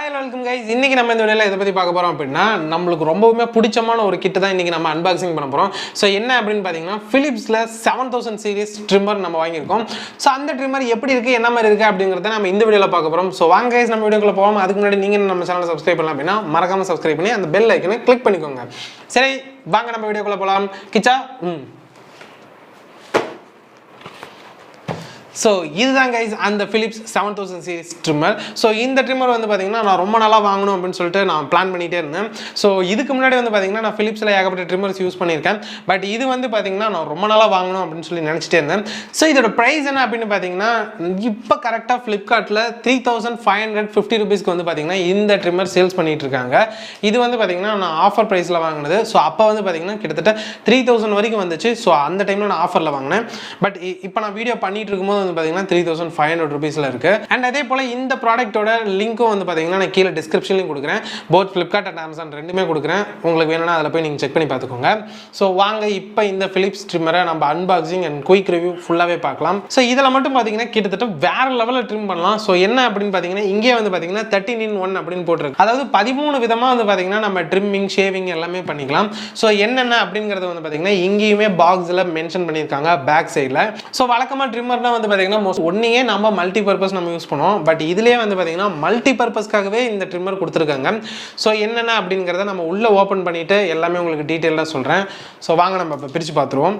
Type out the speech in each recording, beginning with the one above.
Hi, welcome guys. இன்னைக்கு நம்ம இந்த வீடியோல எதை பத்தி பார்க்க போறோம் அப்படினா நமக்கு ரொம்பவே பிடிச்சமான ஒரு கிட் தான் இன்னைக்கு நம்ம அன்பாக்சிங் பண்ண போறோம். சோ என்ன அப்படினு பாத்தீங்கன்னா Philipsல 7000 சீரிஸ் ட்ரிம்மர் நம்ம வாங்கி இருக்கோம். சோ அந்த ட்ரிம்மர் எப்படி இருக்கு என்ன மாதிரி இருக்கு அப்படிங்கறத நம்ம இந்த வீடியோல பார்க்க போறோம். சோ வாங்க guys நம்ம வீடியோக்குள்ள போவோம். அதுக்கு முன்னாடி நீங்க நம்ம சேனலை சப்ஸ்கிரைப் பண்ணலாம் அப்படினா மறக்காம சப்ஸ்கிரைப் பண்ணி அந்த பெல் ஐகானை கிளிக் பண்ணிக்கோங்க. சரி வாங்க நம்ம வீடியோக்குள்ள போலாம். Kichcha So, this is guys and the Philips 7000 series trimmer. So, இந்த trimmer வந்து பாத்தீங்கன்னா நான் ரொம்ப நாளா வாங்கணும் அப்படினு சொல்லிட்டு நான் பிளான் பண்ணிட்டே இருந்தேன். So, இதுக்கு முன்னாடி வந்து பாத்தீங்கன்னா நான் Philipsல ஏகப்பட்ட trimmers யூஸ் பண்ணிருக்கேன். பட் இது வந்து பாத்தீங்கன்னா நான் ரொம்ப நாளா வாங்கணும் அப்படினு சொல்லி நினைச்சிட்டே இருந்தேன். So, இதோட பிரைஸ் என்ன அப்படினு பாத்தீங்கன்னா இப்போ கரெக்ட்டா Flipkartல 3550 ரூபாய்க்கு வந்து பாத்தீங்கன்னா இந்த trimmer சேல்ஸ் பண்ணிட்டு இருக்காங்க. இது வந்து பாத்தீங்கன்னா நான் ஆஃபர் பிரைஸ்ல வாங்குனது. So, அப்ப வந்து பாத்தீங்கன்னா கிட்டத்தட்ட 3000 வரைக்கும் வந்துச்சு. So, அந்த டைம்ல நான் ஆஃபர்ல வாங்குனேன். பட் இப்போ நான் வீடியோ பண்ணிட்டு இருக்கும்போது பாத்தீங்கன்னா 3500 ரூபாய்ஸ்ல இருக்கு. அண்ட் அதே போல இந்த ப்ராடக்ட்டோட லிங்க்கும் வந்து பாத்தீங்கன்னா நான் கீழ டிஸ்கிரிப்ஷன்லயும் கொடுக்கிறேன். both Flipkart and Amazon ரெண்டுமே கொடுக்கிறேன். உங்களுக்கு வேணும்னா அதல போய் நீங்க செக் பண்ணி பாத்துக்கோங்க. சோ வாங்க இப்போ இந்த Philips ட்ரிம்மரை நம்ம அன்பாக்சிங் அண்ட் குயிக் ரிவ்யூ ஃபுல்லாவே பார்க்கலாம். சோ இதல மட்டும் பாத்தீங்கன்னா கிட்டத்தட்ட வேற லெவல்ல ட்ரிம் பண்ணலாம். சோ என்ன அப்படினு பாத்தீங்கன்னா இங்கே வந்து பாத்தீங்கன்னா 13 in 1 அப்படினு போட்டுருக்கு. அதாவது 13 விதமா வந்து பாத்தீங்கன்னா நம்ம ட்ரிம்மிங், ஷேவிங் எல்லாமே பண்ணிக்கலாம். சோ என்னென்ன அப்படிங்கறது வந்து பாத்தீங்கன்னா இங்கேயுமே பாக்ஸ்ல மென்ஷன் பண்ணிருக்காங்க பேக் சைடுல. சோ வழக்கமா ட்ரிம்மர்னா வந்து பாத்தீங்கன்னா ஒன்னியே நம்ம மல்டி பர்பஸ் நம்ம யூஸ் பண்ணுவோம். பட் இதுலயே வந்து பாத்தீங்கன்னா மல்டி பர்பஸ்க்காகவே இந்த ட்ரிம்மர் கொடுத்திருக்காங்க. சோ என்னென்ன அப்படிங்கறத நம்ம உள்ள ஓபன் பண்ணிட்டு எல்லாமே உங்களுக்கு டீடைலா சொல்றேன். சோ வாங்க நம்ம இப்ப பிரிச்சு பாத்துருவோம்.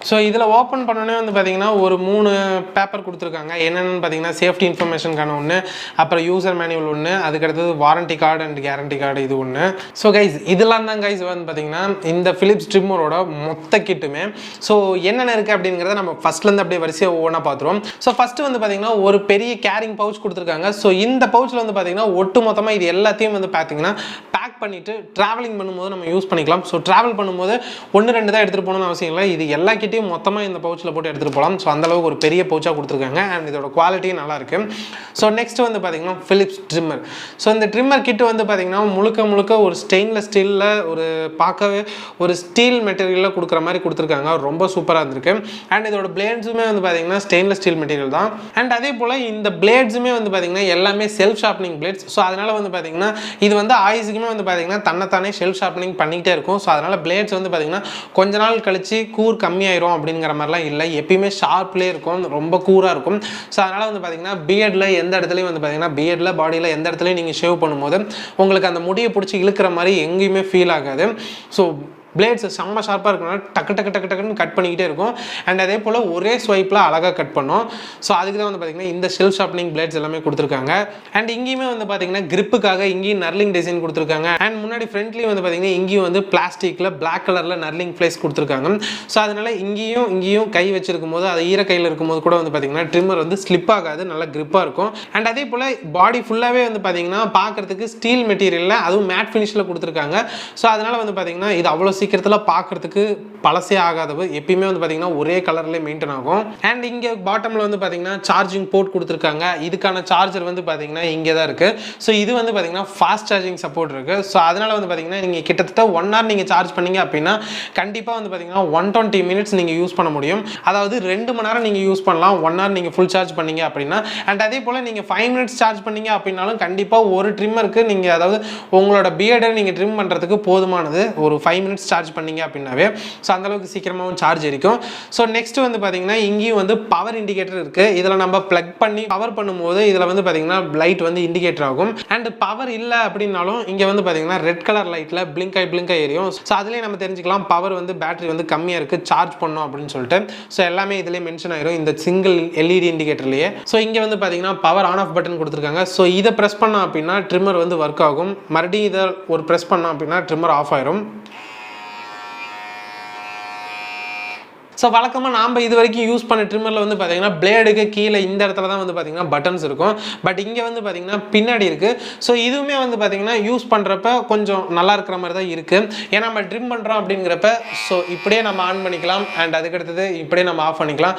So இதல ஓபன் பண்ணனே வந்து பாத்தீங்கன்னா ஒரு 3 பேப்பர் கொடுத்திருக்காங்க. என்னன்னு பாத்தீங்கன்னா சேஃப்டி இன்ஃபர்மேஷன்கான ஒன்னு, அப்புறம் யூசர் மேனுவல் ஒன்னு, அதுக்கு அடுத்து warranty card and guarantee card இது ஒன்னு. சோ गाइस இதெல்லாம் தான் गाइस வந்து பாத்தீங்கன்னா இந்த Philips ட்ரிம்மரோட மொத்த கிட்டுமே. சோ என்னென்ன இருக்கு அப்படிங்கறத நம்ம ஃபர்ஸ்ட்ல இருந்து அப்படியே வரிசையா ஒவ்வொண்ணா பாத்துறோம். சோ ஃபர்ஸ்ட் வந்து பாத்தீங்கன்னா ஒரு பெரிய கேரிங் பவுச் கொடுத்திருக்காங்க. சோ இந்த பவுச்ல வந்து பாத்தீங்கன்னா ஒட்டுமொத்தமா இது எல்லாத்தையும் வந்து பாத்தீங்கன்னா பேக் பண்ணிட்டு டிராவலிங் பண்ணும்போது நம்ம யூஸ் பண்ணிக்கலாம். சோ டிராவல் பண்ணும்போது 1-2 தான் எடுத்துட்டு போகணும்னு அவசியம் இல்லை. இது எல்லா கிட்டையும் மொத்தமா இந்த பவுச்ல போட்டு எடுத்துட்டு போலாம். சோ அந்த அளவுக்கு ஒரு பெரிய பவுச்சா கொடுத்திருக்காங்க. அண்ட் இதோட குவாலிட்டி நல்லா இருக்கு. சோ நெக்ஸ்ட் வந்து பாத்தீங்கன்னா Philips ட்ரிம்மர். சோ இந்த ட்ரிம்மர் கிட் வந்து பாத்தீங்கன்னா முழுக்க ஒரு ஸ்டெயின்லெஸ் ஸ்டீல்ல ஒரு பார்க்கவே ஒரு ஸ்டீல் மெட்டீரியல்ல கொடுக்குற மாதிரி கொடுத்திருக்காங்க. ரொம்ப சூப்பரா இருந்திருக்கு. அண்ட் இதோட பிளேட்ஸுமே வந்து பாத்தீங்கன்னா ஸ்டெயின்லெஸ் ஸ்டீல் மெட்டீரியல் தான். அண்ட் அதே போல இந்த பிளேட்ஸுமே வந்து பாத்தீங்கன்னா எல்லாமே செல்ஃப் ஷார்ப்பனிங் பிளேட்ஸ். சோ அதனால வந்து பாத்தீங்கன்னா இது வந்து ஆயுசுக்குமே வந்து பாத்தீங்கன்னா தன்னைத்தானே செல்ஃப் ஷார்ப்பனிங் பண்ணிட்டே இருக்கும். சோ அதனால பிளேட்ஸ் வந்து பாத்தீங்கன்னா கொஞ்ச நாள் கழிச்சு கூர் கம்மியாயிரும் அப்படிங்கிற மாதிரிலாம் இல்லை. எப்பயுமே ஷார்ப்லேயே இருக்கும், ரொம்ப கூராக இருக்கும். ஸோ அதனால் வந்து பார்த்தீங்கன்னா பிஎட்ல எந்த இடத்துலையும் வந்து பார்த்தீங்கன்னா பிஎட்ல பாடியில் எந்த இடத்துலையும் நீங்கள் ஷேவ் பண்ணும்போது உங்களுக்கு அந்த முடியை பிடிச்சி இழுக்கிற மாதிரி எங்கேயுமே ஃபீல் ஆகாது. ஸோ பிளேட்ஸ் செம்ம ஷார்ப்பாக இருக்கனால டக்குன்னு கட் பண்ணிக்கிட்டே இருக்கும். அண்ட் அதே போல் ஒரே ஸ்வைப்பில் அழகாக கட் பண்ணும். ஸோ அதுக்கு தான் வந்து பார்த்தீங்கன்னா இந்த செல்ஃப் ஷார்ப்பனிங் பிளேட்ஸ் எல்லாமே கொடுத்துருக்காங்க. அண்ட் இங்கேயுமே வந்து பார்த்தீங்கன்னா கிரிப்புக்காக இங்கேயும் நர்லிங் டிசைன் கொடுத்துருக்காங்க. அண்ட் முன்னாடி ஃப்ரண்ட்லேயும் வந்து பார்த்தீங்கன்னா இங்கேயும் வந்து பிளாஸ்டிக்கில் பிளாக் கலரில் நர்லிங் பிளேஸ் கொடுத்துருக்காங்க. ஸோ அதனால் இங்கேயும் கை வச்சிருக்கும் போது அது ஈர கையில் இருக்கும்போது கூட வந்து பார்த்தீங்கன்னா ட்ரிம்மர் வந்து ஸ்லிப் ஆகாது, நல்லா கிரிப்பாக இருக்கும். அண்ட் அதே போல் பாடி ஃபுல்லாகவே வந்து பார்த்தீங்கன்னா பார்க்குறதுக்கு ஸ்டீல் மெட்டீரியலில் அதுவும் மேட் ஃபினிஷில் கொடுத்துருக்காங்க. ஸோ அதனால் வந்து பார்த்தீங்கன்னா இது அவ்வளோ சீக்கிரத்துல பார்க்கிறதுக்கு பழசே ஆகாதது, எப்பயுமே வந்து பாத்தீங்கன்னா ஒரே கலர்ல மெயின்டைன் ஆகும். அண்ட் இங்க பாட்டம்ல வந்து பாத்தீங்கன்னா சார்ஜிங் போர்ட் கொடுத்திருக்காங்க. இதுக்கான சார்ஜர் வந்து பாத்தீங்கன்னா இங்க தான் இருக்கு. சோ இது வந்து பாத்தீங்கன்னா ஃபாஸ்ட் சார்ஜிங் சப்போர்ட் இருக்கு. சோ அதனால வந்து பாத்தீங்கன்னா நீங்க கிட்டத்தட்ட 1 hour நீங்க சார்ஜ் பண்ணீங்க அப்படின்னா கண்டிப்பா வந்து பாத்தீங்கன்னா 120 minutes நீங்க யூஸ் பண்ண முடியும். அதாவது 2 மணி நேரம் நீங்க யூஸ் பண்ணலாம் 1 hour நீங்க ஃபுல் சார்ஜ் பண்ணீங்க அப்படின்னா. அண்ட் அதே போல நீங்க 5 minutes சார்ஜ் பண்ணீங்க அப்படின்னாலும் கண்டிப்பா ஒரு ட்ரிம்மருக்கு நீங்க அதாவது உங்களோட பியர்டை நீங்க ட்ரிம் பண்றதுக்கு போதுமானது. ஒரு 5 minutes சார்ஜ் பண்ணீங்க அப்படின்னாவே சோ அந்த அளவுக்கு சீக்கிரமாவும் சார்ஜ் இருக்கும். சோ நெக்ஸ்ட் வந்து பாத்தீங்கன்னா இங்கேயும் வந்து பவர் இண்டிகேட்டர் இருக்கு. இதுல நம்ம பிளக் பண்ணி பவர் பண்ணும்போது இதுல வந்து பாத்தீங்கன்னா லைட் வந்து இண்டிகேட்டர் ஆகும். அண்ட் பவர் இல்ல அப்படினாலும் இங்க வந்து பாத்தீங்கன்னா ரெட் கலர் லைட்ல பிளிங்க் ஆய் எரியும். சோ அதுலயே நம்ம தெரிஞ்சுக்கலாம் பவர் வந்து பேட்டரி வந்து கம்மியா இருக்கு, சார்ஜ் பண்ணனும் அப்படின்னு சொல்லிட்டு. சோ எல்லாமே இதுலயே மென்ஷன் ஆயிரும் இந்த சிங்கிள் LED இண்டிகேட்டர்லயே. சோ இங்க வந்து பாத்தீங்கன்னா பவர் ஆன் ஆஃப் பட்டன் கொடுத்திருக்காங்க. சோ இத பிரஸ் பண்ணா அப்படினா ட்ரிம்மர் வந்து வர்க் ஆகும். மறுபடியும் இத ஒரு பிரஸ் பண்ணா அப்படினா ட்ரிம்மர் ஆஃப் ஆயிரும். ஸோ வழக்கமாக நாம் இது வரைக்கும் யூஸ் பண்ண ட்ரிம்மரில் வந்து பார்த்தீங்கன்னா பிளேடுக்கு கீழே இந்த இடத்துல தான் வந்து பார்த்தீங்கன்னா பட்டன்ஸ் இருக்கும். பட் இங்கே வந்து பார்த்தீங்கன்னா பின்னாடி இருக்குது. ஸோ இதுவுமே வந்து பார்த்தீங்கன்னா யூஸ் பண்ணுறப்ப கொஞ்சம் நல்லா இருக்கிற மாதிரி தான் இருக்குது. ஏன்னா நம்ம ட்ரிம் பண்ணுறோம் அப்படிங்கிறப்ப ஸோ இப்படியே நம்ம ஆன் பண்ணிக்கலாம். அண்ட் அதுக்கடுத்தது இப்படியே நம்ம ஆஃப் பண்ணிக்கலாம்.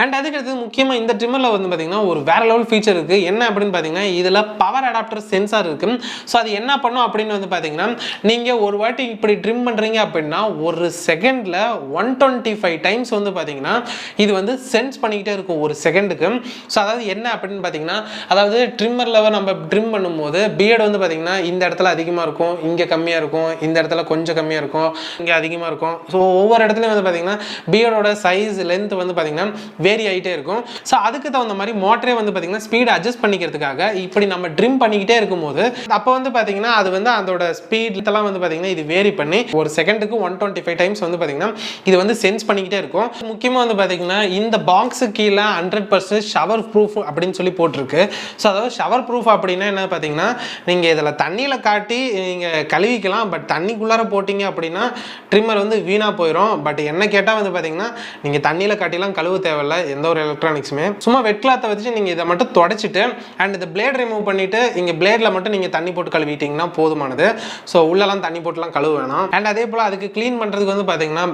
அண்ட் அதுக்கடுத்தது முக்கியமாக இந்த ட்ரிம்மரில் வந்து பார்த்தீங்கன்னா ஒரு வேற லெவல் ஃபீச்சர் இருக்குது. என்ன அப்படின்னு பார்த்தீங்கன்னா இதில் பவர் அடாப்டர் சென்சார் இருக்குது. ஸோ அது என்ன பண்ணும் அப்படின்னு வந்து பார்த்தீங்கன்னா நீங்கள் ஒரு வாட்டி இப்படி ட்ரிம் பண்ணுறீங்க அப்படின்னா ஒரு செகண்டில் 125 times டைம்ஸ் வந்து பார்த்தீங்கன்னா இது வந்து சென்ஸ் பண்ணிக்கிட்டே இருக்கும் ஒரு செகண்டுக்கு. ஸோ அதாவது என்ன அப்படின்னு பார்த்தீங்கன்னா, அதாவது ட்ரிம்மரில் நம்ம ட்ரிம் பண்ணும்போது பியர்டு வந்து பார்த்தீங்கன்னா இந்த இடத்துல அதிகமாக இருக்கும், இங்கே கம்மியாக இருக்கும், இந்த இடத்துல கொஞ்சம் கம்மியாக இருக்கும், இங்கே அதிகமாக இருக்கும். ஸோ ஒவ்வொரு இடத்துலையும் வந்து பார்த்தீங்கன்னா பியர்டோட சைஸ் லென்த் வந்து பார்த்தீங்கன்னா வேரி ஆகிட்டே இருக்கும். ஸோ அதுக்கு தகுந்த மாதிரி மோட்டரே வந்து பார்த்தீங்கன்னா ஸ்பீட் அட்ஜஸ்ட் பண்ணிக்கிறதுக்காக இப்படி நம்ம ட்ரிம் பண்ணிக்கிட்டே இருக்கும்போது அப்போ வந்து பார்த்தீங்கன்னா அது வந்து அதோட ஸ்பீட் இதெல்லாம் வந்து பார்த்தீங்கன்னா இது வேரி பண்ணி ஒரு செகண்டுக்கு 125 டைம்ஸ் வந்து பார்த்தீங்கன்னா இது வந்து சென்ஸ் பண்ணிக்கிட்டே இருக்கும். முக்கியமாக வந்து பார்த்தீங்கன்னா இந்த பாக்ஸு கீழே 100% ஷவர் ப்ரூஃப் அப்படின்னு சொல்லி போட்டிருக்கு. ஸோ அதாவது ஷவர் ப்ரூஃப் அப்படின்னா என்ன பார்த்தீங்கன்னா, நீங்கள் இதில் தண்ணியில் காட்டி நீங்கள் கழுவிக்கலாம், பட் தண்ணிக்குள்ளார போட்டிங்க அப்படின்னா ட்ரிம்மர் வந்து வீணாக போயிடும். பட் என்ன கேட்டால் வந்து பார்த்தீங்கன்னா நீங்கள் தண்ணியில் காட்டிலாம் கழுவ தேவையில்லை எந்த ஒரு எலக்ட்ரானிக்ஸுமே. சும்மா வெட் கிளாத்தை வச்சு நீங்கள் இதை மட்டும் தொடச்சிட்டு அண்ட் இந்த பிளேட் ரிமூவ் பண்ணிவிட்டு இங்கே பிளேடில் மட்டும் நீங்கள் தண்ணி போட்டு கழுவிட்டிங்கன்னா போதுமானது. ஸோ உள்ளெல்லாம் தண்ணி போட்டுலாம் கழுவ வேணாம். அண்ட் அதே போல் அதுக்கு க்ளீன் பண்ணுறதுக்கு வந்து பார்த்தீங்கன்னா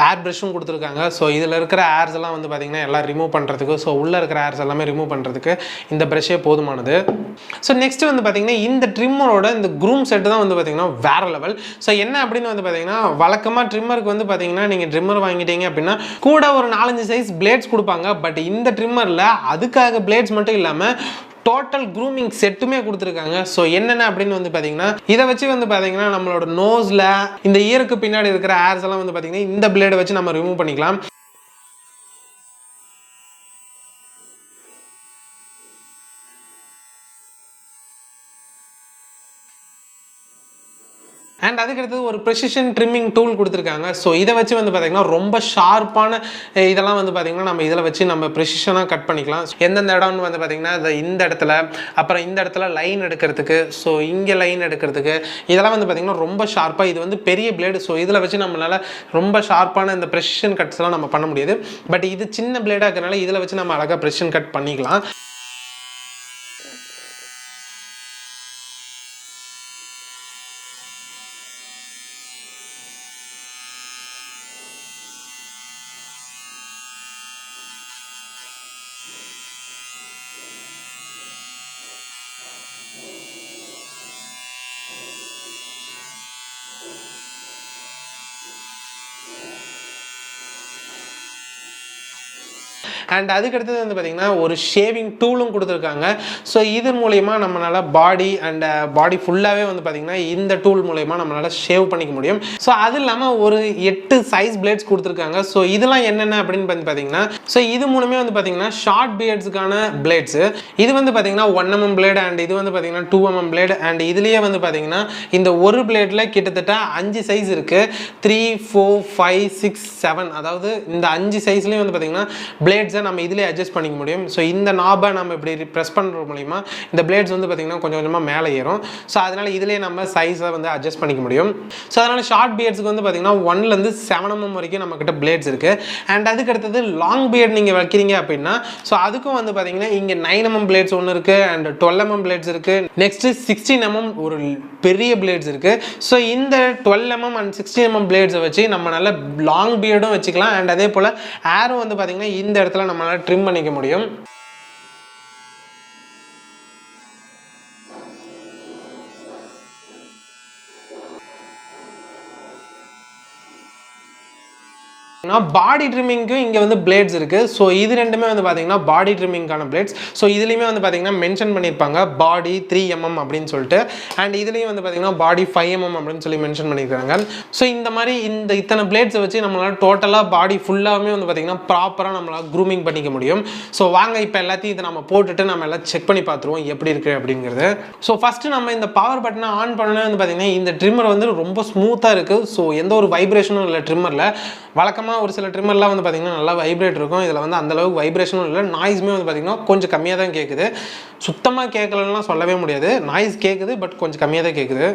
ஏர் ப்ரஷும் கொடுத்துருக்காங்க. ஸோ இதில் இருக்கிற ஏர்ஸ் எல்லாம் வந்து பார்த்தீங்கன்னா எல்லாம் ரிமூவ் பண்ணுறதுக்கு, ஸோ உள்ளே இருக்கிற ஏர்ஸ் எல்லாமே ரிமூவ் பண்ணுறதுக்கு இந்த ப்ரஷ்ஷே போதுமானது. ஸோ நெக்ஸ்ட் வந்து பார்த்தீங்கன்னா இந்த ட்ரிம்மரோட இந்த க்ரூம் செட்டு தான் வந்து பார்த்தீங்கன்னா வேறு லெவல். ஸோ என்ன அப்படின்னு வந்து பார்த்தீங்கன்னா வழக்கமாக ட்ரிம்மருக்கு வந்து பார்த்தீங்கன்னா நீங்கள் ட்ரிம்மர் வாங்கிட்டீங்க அப்படின்னா கூட ஒரு 4-5 சைஸ் பிளேட்ஸ் கொடுப்பாங்க. பட் இந்த ட்ரிம்மரில் அதுக்காக பிளேட்ஸ் மட்டும் இல்லாமல் டோட்டல் க்ரூமிங் செட்டுமே கொடுத்துருக்காங்க. ஸோ என்னென்ன அப்படின்னு வந்து பார்த்தீங்கன்னா இதை வச்சு வந்து பார்த்தீங்கன்னா நம்மளோட நோஸில் இந்த இயருக்கு பின்னாடி இருக்கிற ஏர்ஸ் எல்லாம் வந்து பார்த்தீங்கன்னா இந்த பிளேடை வச்சு நம்ம ரிமூவ் பண்ணிக்கலாம். அண்ட் அதுக்கடுத்து ஒரு ப்ரெசிஷன் ட்ரிம்மிங் டூல் கொடுத்துருக்காங்க. ஸோ இதை வச்சு வந்து பார்த்தீங்கன்னா ரொம்ப ஷார்ப்பான இதெல்லாம் வந்து பார்த்தீங்கன்னா நம்ம இதில் வச்சு நம்ம ப்ரெசிஷனாக கட் பண்ணிக்கலாம். எந்தெந்த இடம்னு வந்து பார்த்தீங்கன்னா இந்த இடத்துல, அப்புறம் இந்த இடத்துல லைன் எடுக்கிறதுக்கு, ஸோ இங்கே லைன் எடுக்கிறதுக்கு, இதெல்லாம் வந்து பார்த்தீங்கன்னா ரொம்ப ஷார்ப்பாக இது வந்து பெரிய பிளேடு. ஸோ இதில் வச்சு நம்மளால் ரொம்ப ஷார்ப்பான இந்த ப்ரெசிஷன் கட்ஸ்லாம் நம்ம பண்ண முடியாது. பட் இது சின்ன பிளேடாக இருக்கிறனால இதில் வச்சு நம்ம அழகாக ப்ரெசிஷன் கட் பண்ணிக்கலாம். அண்ட் அதுக்கடுத்தது வந்து பார்த்தீங்கன்னா ஒரு ஷேவிங் டூலும் கொடுத்துருக்காங்க. ஸோ இது மூலயமா நம்மளால் பாடி அண்ட் பாடி ஃபுல்லாகவே வந்து பார்த்தீங்கன்னா இந்த டூல் மூலயமா நம்மளால் ஷேவ் பண்ணிக்க முடியும். ஸோ அது இல்லாமல் ஒரு 8 சைஸ் பிளேட்ஸ் கொடுத்துருக்காங்க. ஸோ இதெல்லாம் என்னென்ன அப்படின்னு பார்த்தீங்கன்னா, ஸோ இது மூலமே வந்து பார்த்தீங்கன்னா ஷார்ட் பியர்ட்ஸுக்கான பிளேட்ஸு. இது வந்து பார்த்தீங்கன்னா 1mm பிளேடு அண்ட் இது வந்து பார்த்தீங்கன்னா 2mm பிளேடு. அண்ட் இதுலேயே வந்து பார்த்தீங்கன்னா இந்த ஒரு பிளேடில் கிட்டத்தட்ட 5 சைஸ் இருக்குது. 3, 4, 5, 6, 7 அதாவது இந்த 5 சைஸ்லேயும் வந்து பார்த்தீங்கன்னா பிளேட்ஸ் நம்ம இதிலே அட்ஜஸ்ட் பண்ணிக்க முடியும். ஸோ இந்த நாபை நம்ம இப்படி ப்ரெஸ் பண்ணுற மூலிமா இந்த பிளேட்ஸ் வந்து பார்த்தீங்கன்னா கொஞ்சம் கொஞ்சமாக மேலே ஏறும். ஸோ அதனால் இதிலே நம்ம சைஸை வந்து அட்ஜஸ்ட் பண்ணிக்க முடியும். ஸோ அதனால் ஷார்ட் பியர்ட்ஸுக்கு வந்து பார்த்தீங்கன்னா 1லேருந்து 7mm வரைக்கும் நம்மக்கிட்ட பிளேட்ஸ் இருக்குது. அண்ட் அதுக்கு அடுத்தது லாங் பியர்ட் நீங்கள் வைக்கிறீங்க அப்படின்னா ஸோ அதுக்கும் வந்து பார்த்தீங்கன்னா இங்கே 9mm பிளேட்ஸ் ஒன்று இருக்குது அண்ட் 12mm பிளேட்ஸ் இருக்குது. நெக்ஸ்ட்டு 16mm ஒரு பெரிய பிளேட்ஸ் இருக்குது. ஸோ இந்த 12mm அண்ட் 16mm பிளேட்ஸை வச்சு நம்ம நல்ல லாங் பியர்டும் வச்சுக்கலாம். அண்ட் அதே போல் ஏரும் வந்து பார்த்தீங்கன்னா இந்த இடத்துல நம்மளால ட்ரிம் பண்ணிக்க முடியும். பாடி ட்ரிம்மிங்க்கும் இங்கே வந்து பிளேட்ஸ் இருக்குது. ஸோ இது ரெண்டுமே வந்து பார்த்தீங்கன்னா பாடி ட்ரிம்மிங்கான பிளேட்ஸ். ஸோ இதுலேயுமே வந்து பார்த்தீங்கன்னா மென்ஷன் பண்ணியிருப்பாங்க பாடி 3mm அப்படின்னு சொல்லிட்டு. அண்ட் இதுலேயும் வந்து பார்த்தீங்கன்னா பாடி 5mm அப்படின்னு சொல்லி மென்ஷன் பண்ணியிருக்காங்க. ஸோ இந்த மாதிரி இத்தனை பிளேட்ஸை வச்சு நம்மளால் டோட்டலாக பாடி ஃபுல்லாகவே வந்து பார்த்தீங்கன்னா ப்ராப்பராக நம்மளால் க்ரூமிங் பண்ணிக்க முடியும். ஸோ வாங்க இப்போ எல்லாத்தையும் இதை நம்ம போட்டுட்டு நம்ம எல்லாம் செக் பண்ணி பார்த்துருவோம் எப்படி இருக்குது அப்படிங்கிறது. ஸோ ஃபஸ்ட்டு நம்ம இந்த பவர் பட்டனை ஆன் பண்ணோன்னே வந்து பார்த்தீங்கன்னா இந்த ட்ரிம்மர் வந்து ரொம்ப ஸ்மூத்தாக இருக்குது. ஸோ எந்த ஒரு வைப்ரேஷனும் இல்லை ட்ரிம்மரில். வழக்கமாக ஒரு சில ட்ரிம்மர்லாம் வந்து பார்த்தீங்கன்னா நல்லா வைப்ரேட் இருக்கும். இதில் வந்து அந்தளவுக்கு வைப்ரேஷனும் இல்லை. நாய்ஸுமே வந்து பார்த்தீங்கன்னா கொஞ்சம் கம்மியாக தான் கேட்குது. சுத்தமாக கேட்கலன்னா சொல்லவே முடியாது. நாய்ஸ் கேட்குது, பட் கொஞ்சம் கம்மியாக தான் கேட்குது.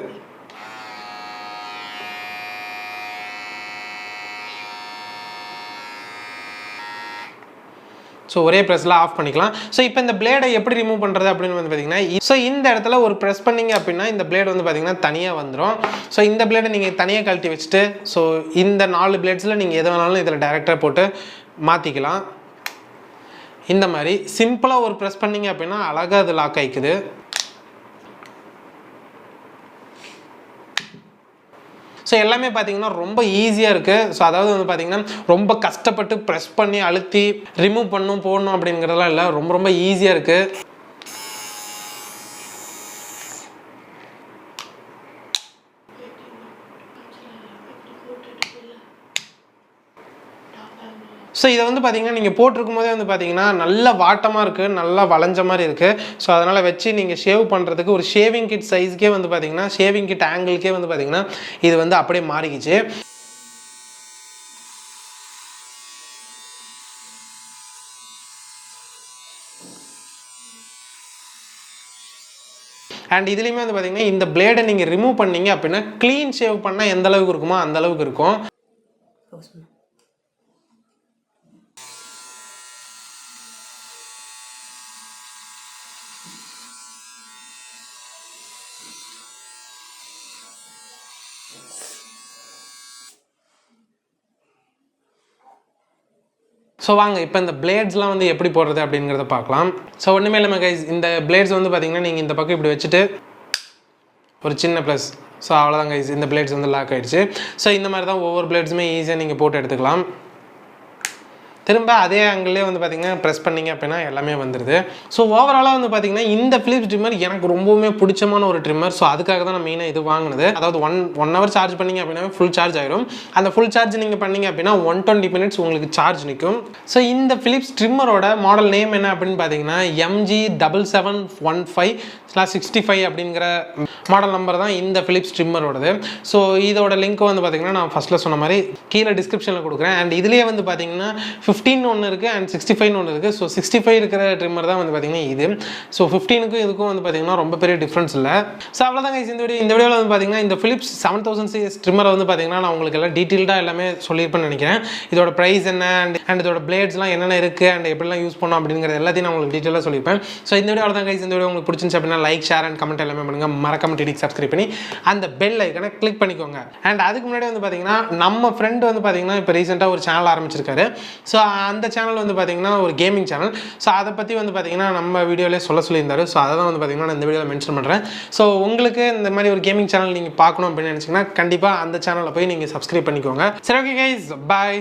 ஸோ ஒரே ப்ரெஸ்ஸில் ஆஃப் பண்ணிக்கலாம். ஸோ இப்போ இந்த பிளேடை எப்படி ரிமூவ் பண்ணுறது அப்படின்னு வந்து பார்த்தீங்கன்னா, ஸோ இந்த இடத்துல ஒரு ப்ரெஸ் பண்ணிங்க அப்படின்னா இந்த பிளேடு வந்து பார்த்தீங்கன்னா தனியாக வந்துடும். ஸோ இந்த பிளேடை நீங்கள் தனியாக கழட்டி வச்சுட்டு ஸோ இந்த 4 பிளேட்ஸில் நீங்கள் எது வேணாலும் இதில் டைரெக்டாக போட்டு மாற்றிக்கலாம். இந்த மாதிரி சிம்பிளாக ஒரு ப்ரெஸ் பண்ணிங்க அப்படின்னா அழகாக அது லாக் ஆகிக்குது. ஸோ எல்லாமே பார்த்தீங்கன்னா ரொம்ப ஈஸியாக இருக்குது. ஸோ அதாவது வந்து பார்த்தீங்கன்னா ரொம்ப கஷ்டப்பட்டு ப்ரெஸ் பண்ணி அழுத்தி ரிமூவ் பண்ணணும் போடணும் அப்படிங்கிறதெல்லாம் இல்லை, ரொம்ப ரொம்ப ஈஸியாக இருக்குது. ஸோ இதை வந்து பார்த்தீங்கன்னா நீங்கள் போட்டிருக்கும் போதே வந்து பார்த்தீங்கன்னா நல்ல வாட்டமாக இருக்குது, நல்லா வளைஞ்ச மாதிரி இருக்குது. ஸோ அதனால் வச்சு நீங்கள் ஷேவ் பண்ணுறதுக்கு ஒரு ஷேவிங் கிட் சைஸ்க்கே வந்து பார்த்தீங்கன்னா ஷேவிங் கிட் ஆங்கிள்க்கே வந்து பார்த்தீங்கன்னா இது வந்து அப்படியே மாறிக்கிச்சு. அண்ட் இதுலேயுமே வந்து பார்த்தீங்கன்னா இந்த பிளேடை நீங்கள் ரிமூவ் பண்ணீங்க அப்படின்னா க்ளீன் ஷேவ் பண்ணால் எந்த அளவுக்கு இருக்குமோ அந்த அளவுக்கு இருக்கும். ஸோ வாங்க இப்போ இந்த பிளேட்ஸ்லாம் வந்து எப்படி போடுறது அப்படிங்கிறத பார்க்கலாம். ஸோ ஒன்றுமே இல்லாமல் கைஸ், இந்த பிளேட்ஸ் வந்து பார்த்தீங்கன்னா நீங்கள் இந்த பக்கம் இப்படி வச்சுட்டு ஒரு சின்ன ப்ளஸ், ஸோ அவ்வளோதான் கைஸ், இந்த பிளேட்ஸ் வந்து லாக் ஆகிடுச்சு. ஸோ இந்த மாதிரி தான் ஒவ்வொரு பிளேட்ஸுமே ஈஸியாக நீங்கள் போட்டு எடுத்துக்கலாம். திரும்ப அதே ஆங்கிள்லேயே வந்து பார்த்தீங்கன்னா ப்ரெஸ் பண்ணிங்க அப்படின்னா எல்லாமே வந்துடுது. ஸோ ஓவராலாக வந்து பார்த்தீங்கன்னா இந்த ஃபிலிப்ஸ் ட்ரிம்மர் எனக்கு ரொம்பவுமே பிடிச்சமான ஒரு ட்ரிம்மர். ஸோ அதுக்காக தான் நான் மெயினாக இது வாங்கினது. அதாவது ஒன் ஹவர் சார்ஜ் பண்ணிங்க அப்படின்னா ஃபுல் சார்ஜ் ஆயிடும். அந்த ஃபுல் சார்ஜ் நீங்கள் பண்ணிங்க அப்படின்னா 120 மினிட்ஸ் உங்களுக்கு சார்ஜ் நிற்கும். ஸோ இந்த ஃபிலிப்ஸ் ட்ரிம்மரோட மாடல் நேம் என்ன அப்படின்னு பார்த்தீங்கன்னா MG7715/65 அப்படிங்கிற மாடல் நம்பர் தான் இந்த ஃபிலிப்ஸ் ட்ரிம்மரோடது. ஸோ இதோட லிங்க் வந்து பார்த்தீங்கன்னா நான் ஃபஸ்ட்டில் சொன்ன மாதிரி கீழே டிஸ்கிரிப்ஷனில் கொடுக்குறேன். அண்ட் இதுலேயே வந்து பார்த்தீங்கன்னா 15 ஒன்று இருக்குது அண்ட் 65 ஒன்று இருக்குது. ஸோ 65 இருக்கிற ட்ரிம்மர் தான் வந்து பார்த்தீங்கன்னா இது. ஸோ 15க்கும் இதுக்கும் வந்து பார்த்தீங்கன்னா ரொம்ப பெரிய டிஃப்ரென்ஸ் இல்லை. ஸோ அவ்வளோதாங்க இந்த வீடியோவில் வந்து பார்த்தீங்கன்னா இந்த ஃபிலிப்ஸ் 7000 series ட்ரிம்மரை வந்து பார்த்தீங்கன்னா நான் உங்களுக்கு எல்லாம் டீட்டெயில்டாக எல்லாமே சொல்லியிருப்பேன்னு நினைக்கிறேன். இதோட ப்ரைஸ் என்ன அண்ட் இதோட பிளேட்ஸ்லாம் என்னென்ன இருக்குது அண்ட் எப்படிலாம் யூஸ் பண்ணோம் அப்படிங்கிறது எல்லாத்தையும் நான் உங்களுக்கு டீட்டெயிலாக சொல்லியிருப்பேன். ஸோ இந்த வீடியோ தான் இந்த வீடியோ உங்களுக்கு பிடிச்சிருந்துச்சு அப்படின்னா லைக், ஷேர் அண்ட் கமெண்ட் எல்லாமே பண்ணுங்கள். மறக்காம டிடிக்கு சப்ஸ்கிரைப் பண்ணி அந்த பெல் ஐக்கனை கிளிக் பண்ணிக்கோங்க. அண்ட் அதுக்கு முன்னாடி வந்து பார்த்தீங்கன்னா நம்ம ஃப்ரெண்டு வந்து பார்த்தீங்கன்னா இப்போ ரீசெண்டாக ஒரு சேனல் ஆரம்பிச்சிருக்காரு. ஸோ அந்த சேனல் வந்து பார்த்தீங்கன்னா ஒரு கேமிங் சேனல். ஸோ அதை பற்றி வந்து பார்த்தீங்கன்னா நம்ம வீடியோலேயே சொல்லியிருந்தாரு. ஸோ அதை தான் வந்து பார்த்தீங்கன்னா நான் இந்த வீடியோவில் மென்ஷன் பண்ணுறேன். ஸோ உங்களுக்கு இந்த மாதிரி ஒரு கேமிங் சேனல் நீங்கள் பார்க்கணும் அப்படின்னு நினச்சிங்கன்னா கண்டிப்பாக அந்த சேனலில் போய் நீங்கள் சப்ஸ்கிரைப் பண்ணிக்கோங்க. சரி, ஓகே கைஸ், பாய்.